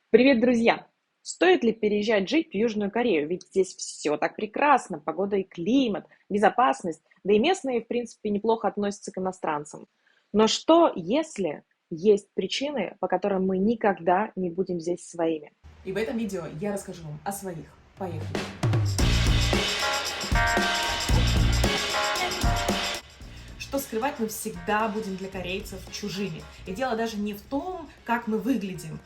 Привет, друзья! Стоит ли переезжать жить в Южную Корею? Ведь здесь все так прекрасно, погода и климат, безопасность, да и местные, в принципе, неплохо относятся к иностранцам. Но что, если есть причины, по которым мы никогда не будем здесь своими? И в этом видео я расскажу вам о своих. Поехали! Что скрывать, мы всегда будем для корейцев чужими. И дело даже не в том, как мы выглядим,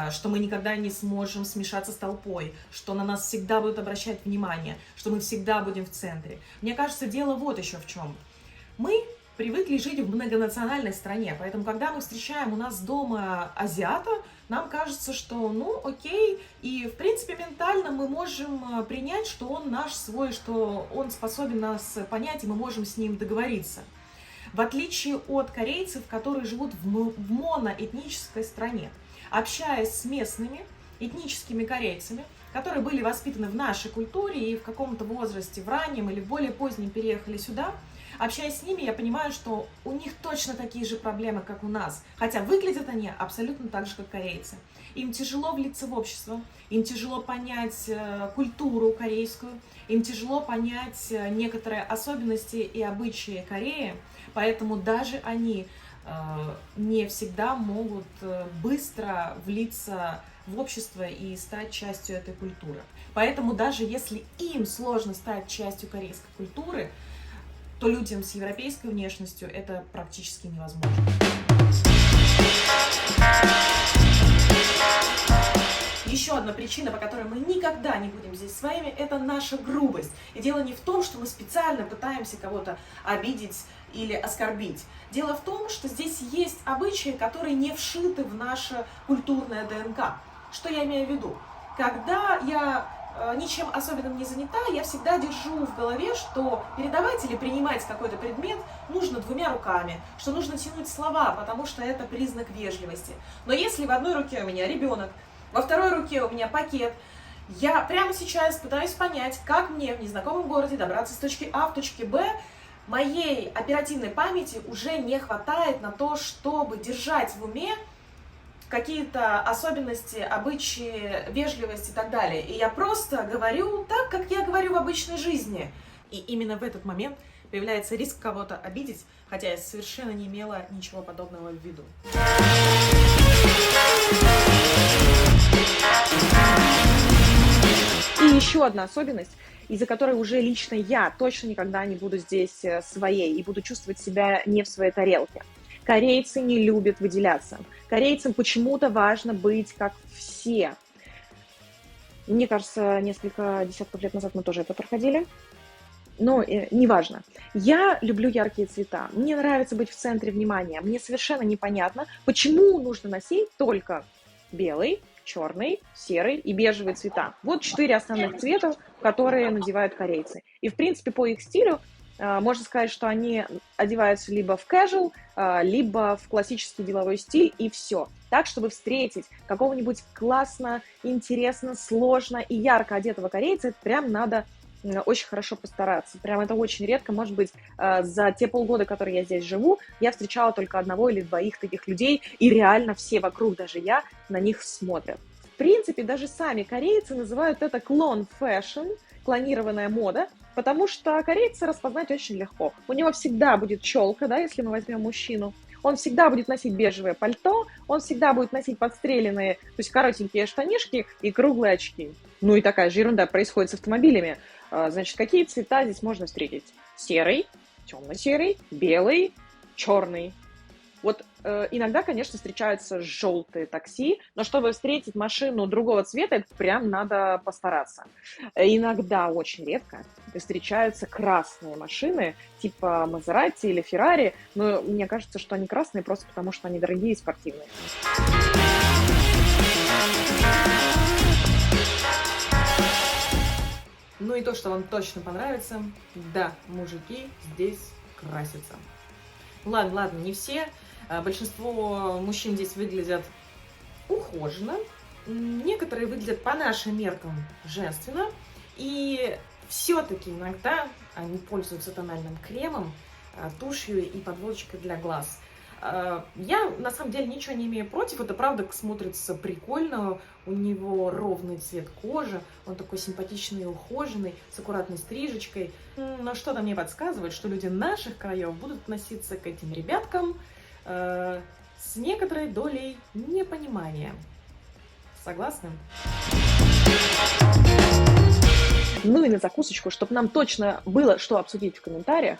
что мы никогда не сможем смешаться с толпой, что на нас всегда будут обращать внимание, что мы всегда будем в центре. Мне кажется, дело вот еще в чем. Мы привыкли жить в многонациональной стране, поэтому, когда мы встречаем у нас дома азиата, нам кажется, что, ну, окей, и, в принципе, ментально мы можем принять, что он наш свой, что он способен нас понять, и мы можем с ним договориться. В отличие от корейцев, которые живут в моноэтнической стране, общаясь с местными этническими корейцами, которые были воспитаны в нашей культуре и в каком-то возрасте, в раннем или в более позднем переехали сюда, общаясь с ними, я понимаю, что у них точно такие же проблемы, как у нас, хотя выглядят они абсолютно так же, как корейцы. Им тяжело влиться в общество, им тяжело понять культуру корейскую, им тяжело понять некоторые особенности и обычаи Кореи, поэтому даже они не всегда могут быстро влиться в общество и стать частью этой культуры. Поэтому даже если им сложно стать частью корейской культуры, то людям с европейской внешностью это практически невозможно. Еще одна причина, по которой мы никогда не будем здесь своими, это наша грубость. И дело не в том, что мы специально пытаемся кого-то обидеть или оскорбить. Дело в том, что здесь есть обычаи, которые не вшиты в наше культурное ДНК. Что я имею в виду? Когда я ничем особенным не занята, я всегда держу в голове, что передавать или принимать какой-то предмет нужно двумя руками, что нужно тянуть слова, потому что это признак вежливости. Но если в одной руке у меня ребенок, во второй руке у меня пакет, я прямо сейчас пытаюсь понять, как мне в незнакомом городе добраться с точки А в точке Б. Моей оперативной памяти уже не хватает на то, чтобы держать в уме какие-то особенности, обычаи, вежливость и так далее. И я просто говорю так, как я говорю в обычной жизни. И именно в этот момент появляется риск кого-то обидеть, хотя я совершенно не имела ничего подобного в виду. И еще одна особенность, из-за которой уже лично я точно никогда не буду здесь своей и буду чувствовать себя не в своей тарелке. Корейцы не любят выделяться. Корейцам почему-то важно быть как все. Мне кажется, несколько десятков лет назад мы тоже это проходили. Но неважно. Я люблю яркие цвета. Мне нравится быть в центре внимания. Мне совершенно непонятно, почему нужно носить только белый, черный, серый и бежевый цвета. Вот 4 основных цвета, которые надевают корейцы. И, в принципе, по их стилю можно сказать, что они одеваются либо в casual, либо в классический деловой стиль, и все. Так, чтобы встретить какого-нибудь классно, интересно, сложно и ярко одетого корейца, это прям надо очень хорошо постараться. Прям это очень редко. Может быть, за те полгода, которые я здесь живу, я встречала только одного или двоих таких людей, и реально все вокруг, даже я, на них смотрят. В принципе, даже сами корейцы называют это клон фэшн, клонированная мода, потому что корейца распознать очень легко. У него всегда будет челка, да, если мы возьмем мужчину. Он всегда будет носить бежевое пальто, он всегда будет носить подстреленные, то есть коротенькие штанишки и круглые очки. Ну и такая же ерунда происходит с автомобилями. Значит, какие цвета здесь можно встретить? Серый, темно-серый, белый, черный. Вот иногда, конечно, встречаются желтые такси, но чтобы встретить машину другого цвета, это прям надо постараться. Иногда, очень редко, встречаются красные машины, типа Мазерати или Феррари, но мне кажется, что они красные просто потому, что они дорогие и спортивные. Ну и то, что вам точно понравится, да, мужики здесь красятся. Ладно, не все. Большинство мужчин здесь выглядят ухоженно. Некоторые выглядят по нашим меркам женственно. И все-таки иногда они пользуются тональным кремом, тушью и подводочкой для глаз. Я на самом деле ничего не имею против, это правда смотрится прикольно, у него ровный цвет кожи, он такой симпатичный и ухоженный, с аккуратной стрижечкой. Но что-то мне подсказывает, что люди наших краев будут относиться к этим ребяткам с некоторой долей непонимания. Согласны? Ну и на закусочку, чтобы нам точно было что обсудить в комментариях,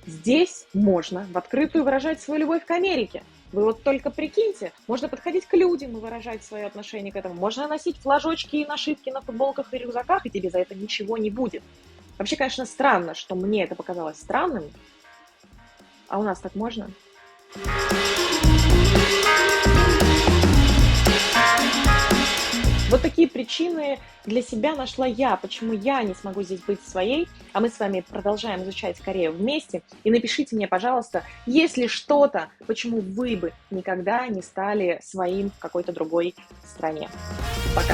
здесь можно в открытую выражать свою любовь к Америке. Вы вот только прикиньте, можно подходить к людям и выражать свое отношение к этому. Можно носить флажочки и нашивки на футболках и рюкзаках, и тебе за это ничего не будет. Вообще, конечно, странно, что мне это показалось странным. А у нас так можно? Вот такие причины для себя нашла я, почему я не смогу здесь быть своей, а мы с вами продолжаем изучать Корею вместе. И напишите мне, пожалуйста, есть ли что-то, почему вы бы никогда не стали своим в какой-то другой стране. Пока!